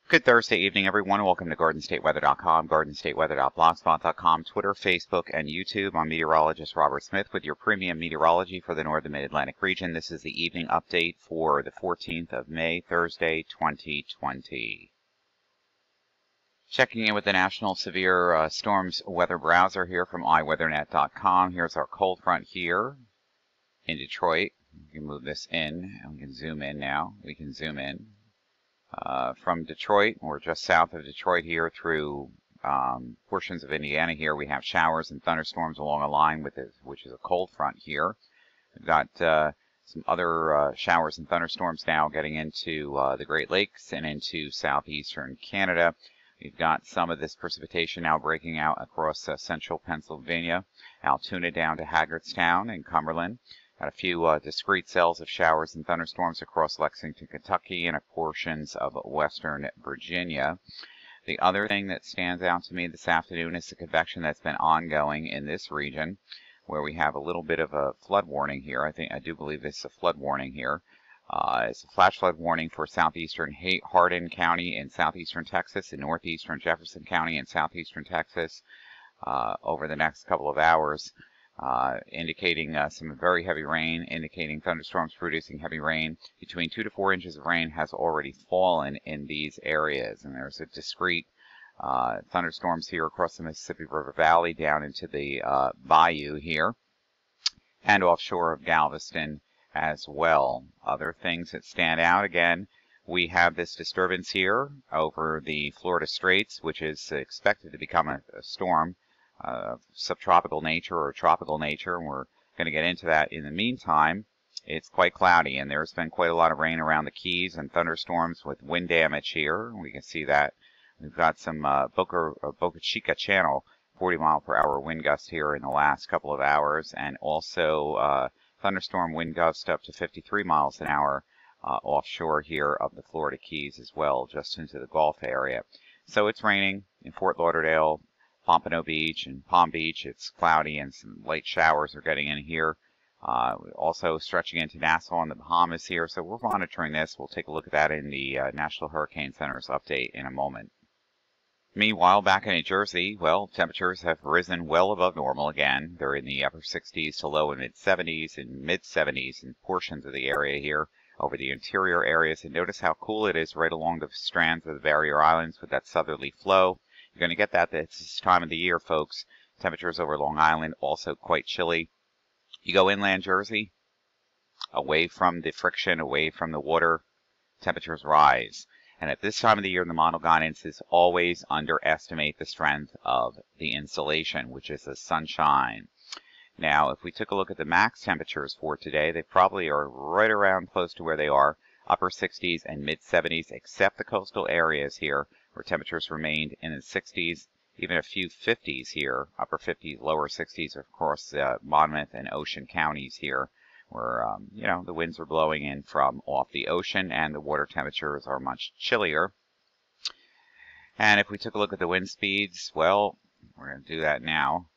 Good Thursday evening, everyone. Welcome to GardenStateWeather.com, GardenStateWeather.blogspot.com, Twitter, Facebook, and YouTube. I'm meteorologist Robert Smith with your premium meteorology for the Northern Mid-Atlantic region. This is the evening update for the 14th of May, Thursday, 2020. Checking in with the National Severe Storms Weather Browser here from iWeatherNet.com. Here's our cold front here in Detroit. We can move this in, and we can zoom in now. We can zoom in. From Detroit, or just south of Detroit here through portions of Indiana here, we have showers and thunderstorms along a line with it, which is a cold front here. We've got some other showers and thunderstorms now getting into the Great Lakes and into southeastern Canada. We've got some of this precipitation now breaking out across central Pennsylvania, Altoona down to Hagerstown and Cumberland. Got a few discrete cells of showers and thunderstorms across Lexington, Kentucky, and portions of western Virginia. The other thing that stands out to me this afternoon is the convection that's been ongoing in this region, where we have a little bit of a flood warning here. I do believe this is a flood warning here. It's a flash flood warning for southeastern Hardin County in southeastern Texas and northeastern Jefferson County in southeastern Texas over the next couple of hours. Indicating some very heavy rain, indicating thunderstorms producing heavy rain. Between 2 to 4 inches of rain has already fallen in these areas, and there's a discrete thunderstorms here across the Mississippi River Valley down into the bayou here, and offshore of Galveston as well. Other things that stand out, again, we have this disturbance here over the Florida Straits, which is expected to become a storm. Subtropical nature or tropical nature, and we're going to get into that. In the meantime, it's quite cloudy, and there's been quite a lot of rain around the Keys and thunderstorms with wind damage here. We can see that. We've got some Boca Chica Channel 40-mile-per-hour wind gusts here in the last couple of hours, and also thunderstorm wind gusts up to 53 miles an hour offshore here of the Florida Keys as well, just into the Gulf area. So it's raining in Fort Lauderdale, Pompano Beach and Palm Beach. It's cloudy and some light showers are getting in here. Also stretching into Nassau and the Bahamas here. So we're monitoring this. We'll take a look at that in the National Hurricane Center's update in a moment. Meanwhile, back in New Jersey, well, temperatures have risen well above normal again. They're in the upper 60s to low and mid-70s and mid-70s in portions of the area here over the interior areas. And notice how cool it is right along the strands of the barrier islands with that southerly flow. You're going to get that this time of the year, folks. Temperatures over Long Island also quite chilly. You go inland Jersey, away from the friction, away from the water, temperatures rise. And at this time of the year, the model guidance is always underestimate the strength of the insolation, which is the sunshine. Now, if we took a look at the max temperatures for today, they probably are right around close to where they are, upper 60s and mid-70s, except the coastal areas here, where temperatures remained in the 60s, even a few 50s here, upper 50s, lower 60s, of course, Monmouth and Ocean counties here, where, the winds are blowing in from off the ocean and the water temperatures are much chillier. And if we took a look at the wind speeds, well, we're going to do that now.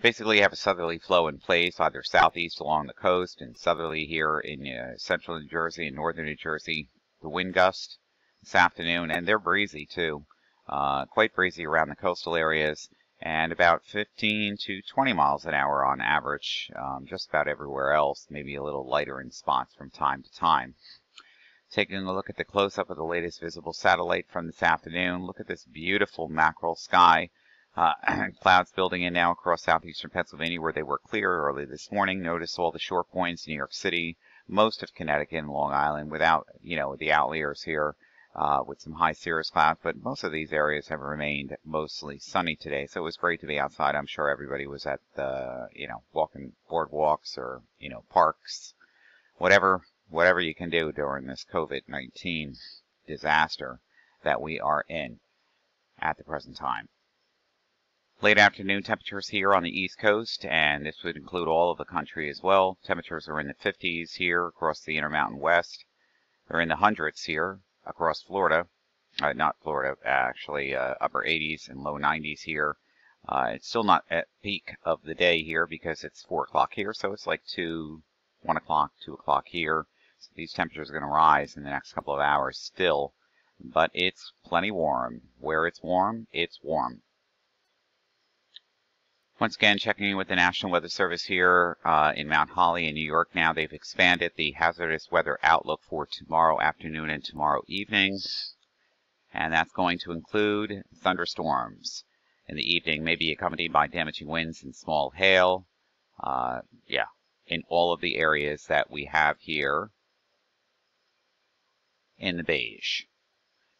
Basically, you have a southerly flow in place, either southeast along the coast and southerly here in central New Jersey and northern New Jersey. The wind gust this afternoon, and they're breezy too, quite breezy around the coastal areas, and about 15 to 20 miles an hour on average, just about everywhere else, maybe a little lighter in spots from time to time. Taking a look at the close-up of the latest visible satellite from this afternoon, look at this beautiful mackerel sky. Clouds building in now across southeastern Pennsylvania where they were clear early this morning. Notice all the short points, New York City, most of Connecticut and Long Island without, the outliers here with some high cirrus clouds. But most of these areas have remained mostly sunny today. So it was great to be outside. I'm sure everybody was at the, walking boardwalks or, parks, whatever you can do during this COVID-19 disaster that we are in at the present time. Late afternoon temperatures here on the East Coast, and this would include all of the country as well. Temperatures are in the 50s here across the Intermountain West. They're in the hundreds here across Florida. Not Florida, actually, upper 80s and low 90s here. It's still not at peak of the day here because it's 4 o'clock here, so it's like 1 o'clock, 2 o'clock here. These temperatures are going to rise in the next couple of hours still, but it's plenty warm. Where it's warm, it's warm. Once again, checking in with the National Weather Service here in Mount Holly in New York now. They've expanded the hazardous weather outlook for tomorrow afternoon and tomorrow evening. And that's going to include thunderstorms in the evening, maybe accompanied by damaging winds and small hail. In all of the areas that we have here in the beige.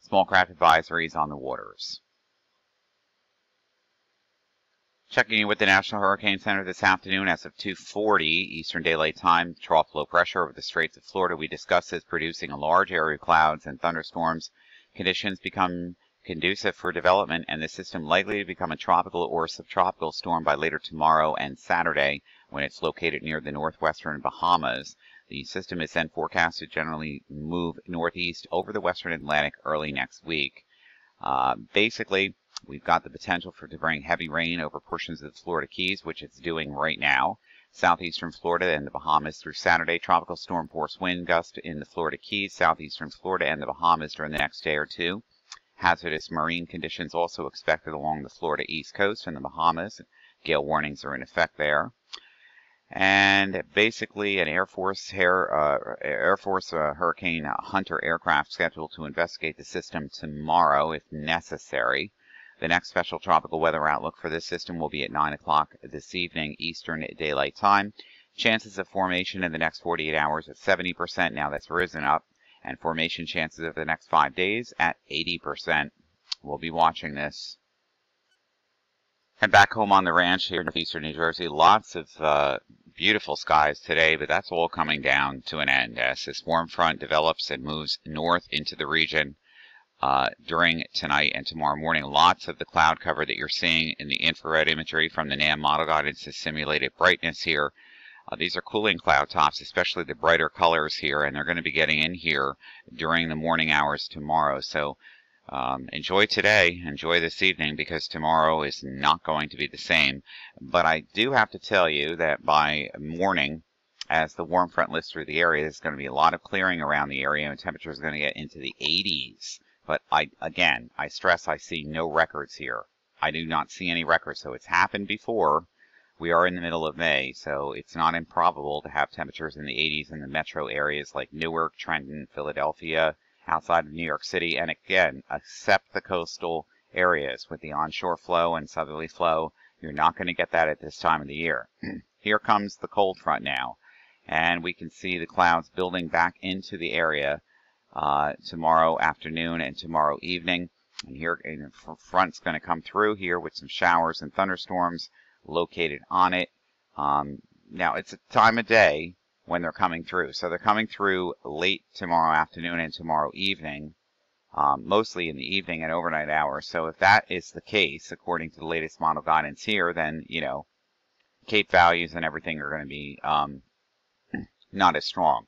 Small craft advisories on the waters. Checking in with the National Hurricane Center this afternoon as of 2:40 Eastern Daylight Time. Trough low pressure over the Straits of Florida we discussed is producing a large area of clouds and thunderstorms. Conditions become conducive for development, and the system likely to become a tropical or subtropical storm by later tomorrow and Saturday when it's located near the northwestern Bahamas. The system is then forecast to generally move northeast over the western Atlantic early next week. Basically, we've got the potential to bring heavy rain over portions of the Florida Keys, which it's doing right now. Southeastern Florida and the Bahamas through Saturday. Tropical storm force wind gust in the Florida Keys, southeastern Florida and the Bahamas during the next day or two. Hazardous marine conditions also expected along the Florida East Coast and the Bahamas. Gale warnings are in effect there. And basically an Air Force Hurricane Hunter aircraft scheduled to investigate the system tomorrow if necessary. The next special tropical weather outlook for this system will be at 9 o'clock this evening Eastern Daylight Time. Chances of formation in the next 48 hours at 70%. Now that's risen up. And formation chances over the next 5 days at 80%. We'll be watching this. And back home on the ranch here in northeastern New Jersey, lots of beautiful skies today, but that's all coming down to an end as this warm front develops and moves north into the region during tonight and tomorrow morning. Lots of the cloud cover that you're seeing in the infrared imagery from the NAM model guidance to simulated brightness here. These are cooling cloud tops, especially the brighter colors here, and they're going to be getting in here during the morning hours tomorrow. So enjoy today, enjoy this evening, because tomorrow is not going to be the same. But I do have to tell you that by morning, as the warm front lifts through the area, there's going to be a lot of clearing around the area, and temperatures are going to get into the 80s. But I stress I see no records here. I do not see any records, so it's happened before. We are in the middle of May, so it's not improbable to have temperatures in the 80s in the metro areas like Newark, Trenton, Philadelphia, outside of New York City, and again, except the coastal areas with the onshore flow and southerly flow, you're not going to get that at this time of the year. Here comes the cold front now, and we can see the clouds building back into the area tomorrow afternoon and tomorrow evening. And here, the front's going to come through here with some showers and thunderstorms located on it. Now, it's a time of day when they're coming through. So they're coming through late tomorrow afternoon and tomorrow evening, mostly in the evening and overnight hours. So if that is the case, according to the latest model guidance here, then, Cape values and everything are going to be not as strong.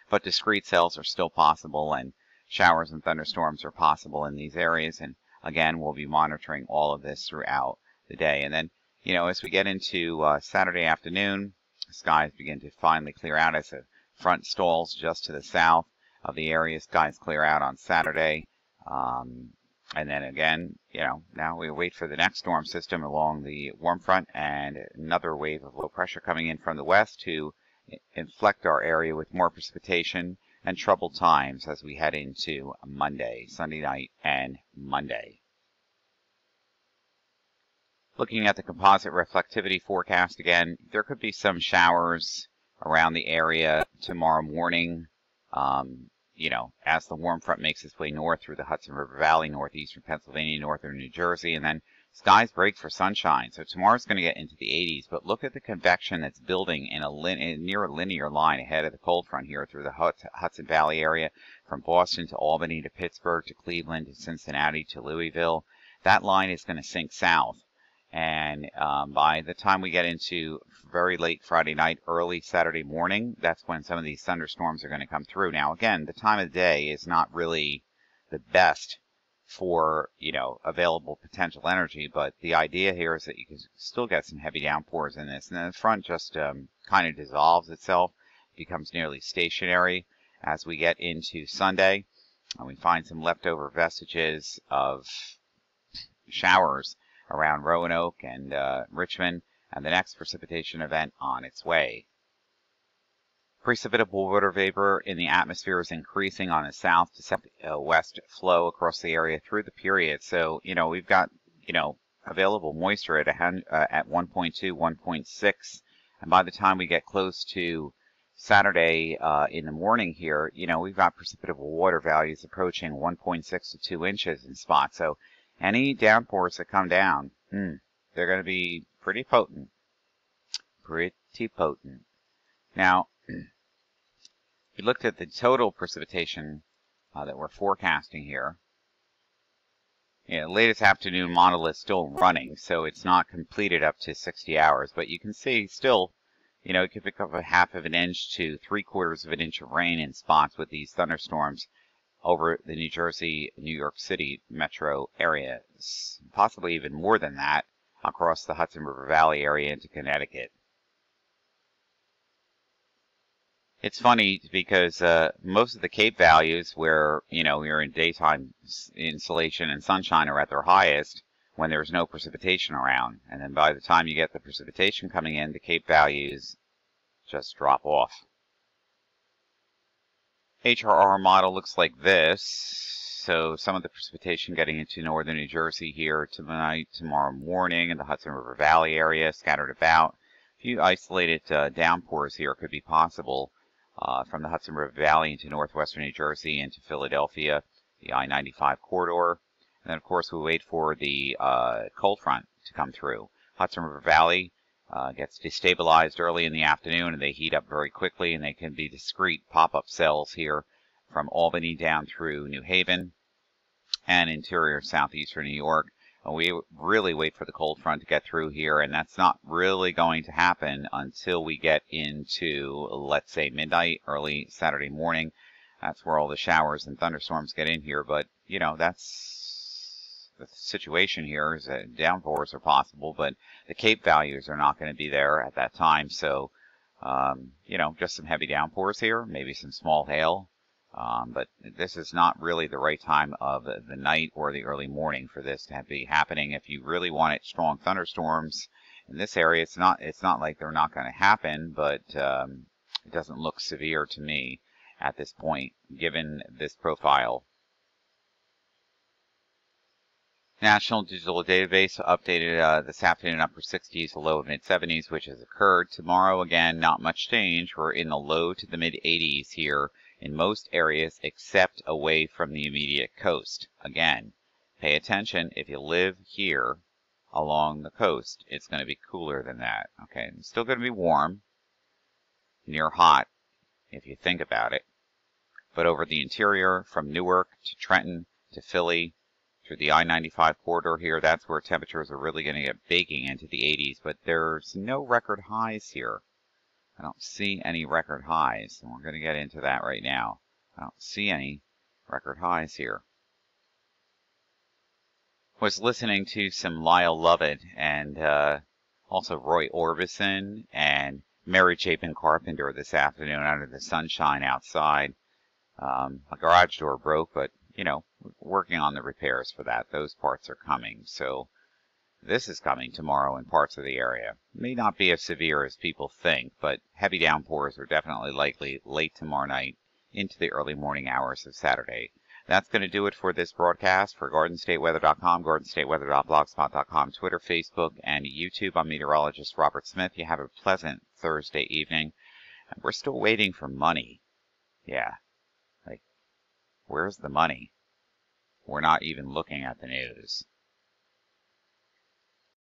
But discrete cells are still possible, and showers and thunderstorms are possible in these areas. And again, we'll be monitoring all of this throughout the day. And then, as we get into Saturday afternoon, skies begin to finally clear out as the front stalls just to the south of the area. Skies clear out on Saturday. And then again, now we wait for the next storm system along the warm front and another wave of low pressure coming in from the west to inflect our area with more precipitation and troubled times as we head into Monday, Sunday night, and Monday. Looking at the composite reflectivity forecast again, there could be some showers around the area tomorrow morning, as the warm front makes its way north through the Hudson River Valley, northeastern Pennsylvania, northern New Jersey, and then skies break for sunshine. So tomorrow's going to get into the 80s, but look at the convection that's building in near a linear line ahead of the cold front here through the Hudson Valley area, from Boston to Albany to Pittsburgh to Cleveland to Cincinnati to Louisville. That line is going to sink south. And by the time we get into very late Friday night, early Saturday morning, that's when some of these thunderstorms are going to come through. Now, again, the time of the day is not really the best for, available potential energy, but the idea here is that you can still get some heavy downpours in this. And then the front just kind of dissolves itself, becomes nearly stationary. as we get into Sunday, and we find some leftover vestiges of showers around Roanoke and Richmond, and the next precipitation event on its way. Precipitable water vapor in the atmosphere is increasing on a south to southwest flow across the area through the period. So, we've got, available moisture at 1.2, 1.6. And by the time we get close to Saturday in the morning here, we've got precipitable water values approaching 1.6 to 2 inches in spots. So any downpours that come down, they're going to be pretty potent. Pretty potent. Now, we looked at the total precipitation that we're forecasting here. The latest afternoon model is still running, so it's not completed up to 60 hours. But you can see still, it could pick up a 1/2 of an inch to 3/4 of an inch of rain in spots with these thunderstorms over the New Jersey, New York City metro areas. Possibly even more than that across the Hudson River Valley area into Connecticut. It's funny because most of the Cape values where, you're in daytime insolation and sunshine are at their highest when there's no precipitation around. And then by the time you get the precipitation coming in, the Cape values just drop off. HRR model looks like this. So some of the precipitation getting into northern New Jersey here tonight, tomorrow morning in the Hudson River Valley area, scattered about. A few isolated downpours here could be possible. From the Hudson River Valley into northwestern New Jersey into Philadelphia, the I-95 corridor. And then, of course, we wait for the cold front to come through. Hudson River Valley gets destabilized early in the afternoon, and they heat up very quickly, and they can be discrete pop-up cells here from Albany down through New Haven and interior southeastern New York. We really wait for the cold front to get through here, and that's not really going to happen until we get into, let's say, midnight, early Saturday morning. That's where all the showers and thunderstorms get in here, but, that's the situation here is that downpours are possible, but the Cape values are not going to be there at that time, so, just some heavy downpours here, maybe some small hail. But this is not really the right time of the night or the early morning for this to be happening. If you really wanted strong thunderstorms in this area, it's not like they're not going to happen, but it doesn't look severe to me at this point, given this profile. National Digital Database updated this afternoon upper 60s to low mid 70s, which has occurred. Tomorrow, again, not much change. We're in the low to the mid 80s here in most areas except away from the immediate coast. Again, pay attention. If you live here along the coast, it's going to be cooler than that. Okay, it's still going to be warm, near hot, if you think about it. But over the interior, from Newark to Trenton to Philly, through the I-95 corridor here, that's where temperatures are really going to get baking into the 80s. But there's no record highs here. I don't see any record highs, and we're going to get into that right now. I don't see any record highs here. Was listening to some Lyle Lovett and also Roy Orbison and Mary Chapin Carpenter this afternoon under the sunshine outside. My garage door broke, but, working on the repairs for that. Those parts are coming, so this is coming tomorrow in parts of the area. It may not be as severe as people think, but heavy downpours are definitely likely late tomorrow night into the early morning hours of Saturday. That's going to do it for this broadcast. For GardenStateWeather.com, GardenStateWeather.blogspot.com, Twitter, Facebook, and YouTube. I'm meteorologist Robert Smith. You have a pleasant Thursday evening. And we're still waiting for money. Yeah. Where's the money? We're not even looking at the news.